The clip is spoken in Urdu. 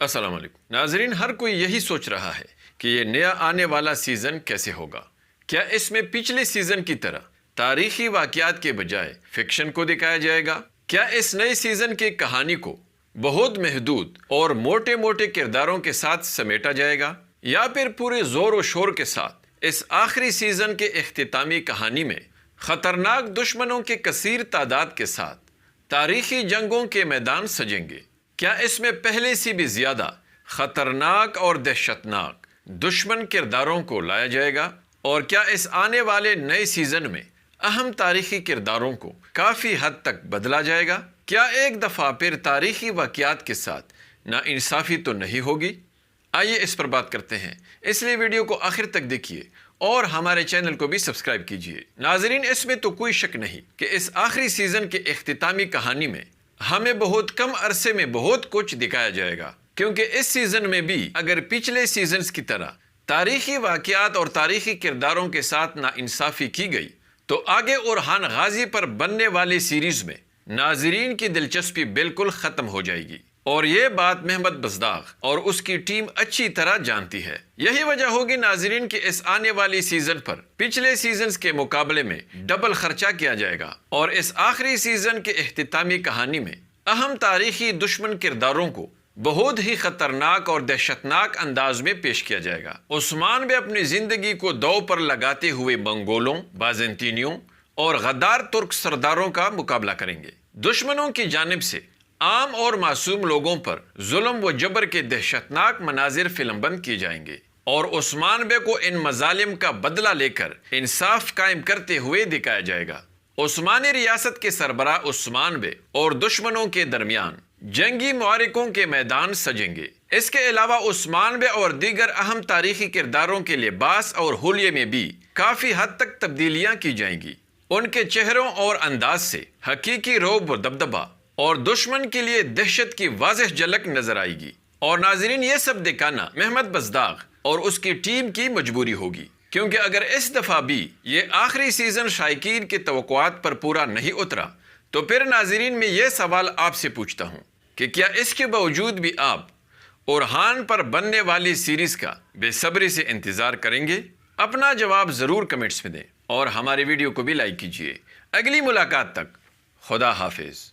السلام علیکم ناظرین، ہر کوئی یہی سوچ رہا ہے کہ یہ نیا آنے والا سیزن کیسے ہوگا۔ کیا اس میں پچھلے سیزن کی طرح تاریخی واقعات کے بجائے فکشن کو دکھایا جائے گا؟ کیا اس نئے سیزن کی کہانی کو بہت محدود اور موٹے موٹے کرداروں کے ساتھ سمیٹا جائے گا، یا پھر پورے زور و شور کے ساتھ اس آخری سیزن کے اختتامی کہانی میں خطرناک دشمنوں کے کثیر تعداد کے ساتھ تاریخی جنگوں کے میدان سجیں گے؟ کیا اس میں پہلے سے بھی زیادہ خطرناک اور دہشتناک دشمن کرداروں کو لایا جائے گا؟ اور کیا اس آنے والے نئے سیزن میں اہم تاریخی کرداروں کو کافی حد تک بدلا جائے گا؟ کیا ایک دفعہ پھر تاریخی واقعات کے ساتھ ناانصافی تو نہیں ہوگی؟ آئیے اس پر بات کرتے ہیں، اس لیے ویڈیو کو آخر تک دیکھیے اور ہمارے چینل کو بھی سبسکرائب کیجیے۔ ناظرین، اس میں تو کوئی شک نہیں کہ اس آخری سیزن کے اختتامی کہانی میں ہمیں بہت کم عرصے میں بہت کچھ دکھایا جائے گا، کیونکہ اس سیزن میں بھی اگر پچھلے سیزنز کی طرح تاریخی واقعات اور تاریخی کرداروں کے ساتھ ناانصافی کی گئی تو آگے اورحان غازی پر بننے والی سیریز میں ناظرین کی دلچسپی بالکل ختم ہو جائے گی، اور یہ بات محمد بزداغ اور اس کی ٹیم اچھی طرح جانتی ہے۔ یہی وجہ ہوگی ناظرین کہ اس آنے والی سیزن پر پچھلے سیزنز کے مقابلے میں ڈبل خرچہ کیا جائے گا، اور اس آخری سیزن کے اختتامی کہانی میں اہم تاریخی دشمن کرداروں کو بہت ہی خطرناک اور دہشتناک انداز میں پیش کیا جائے گا۔ عثمان بھی اپنی زندگی کو داؤ پر لگاتے ہوئے منگولوں، بازنطینیوں اور غدار ترک سرداروں کا مقابلہ کریں گے۔ دشمنوں کی جانب سے عام اور معصوم لوگوں پر ظلم و جبر کے دہشتناک مناظر فلم بند کیے جائیں گے، اور عثمان بے کو ان مظالم کا بدلہ لے کر انصاف قائم کرتے ہوئے دکھایا جائے گا۔ عثمانی ریاست کے سربراہ عثمان بے اور دشمنوں کے درمیان جنگی معرکوں کے میدان سجیں گے۔ اس کے علاوہ عثمان بے اور دیگر اہم تاریخی کرداروں کے لباس اور حلیے میں بھی کافی حد تک تبدیلیاں کی جائیں گی۔ ان کے چہروں اور انداز سے حقیقی رعب و دبدبہ اور دشمن کے لیے دہشت کی واضح جھلک نظر آئے گی۔ اور ناظرین، یہ سب دکھانا محمد بزداغ اور اس کی ٹیم کی مجبوری ہوگی، کیونکہ اگر اس دفعہ بھی یہ آخری سیزن شائقین کی توقعات پر پورا نہیں اترا تو پھر ناظرین میں یہ سوال آپ سے پوچھتا ہوں کہ کیا اس کے باوجود بھی آپ اورحان پر بننے والی سیریز کا بے صبری سے انتظار کریں گے؟ اپنا جواب ضرور کمنٹس میں دیں، اور ہماری ویڈیو کو بھی لائک کیجیے۔ اگلی ملاقات تک خدا حافظ۔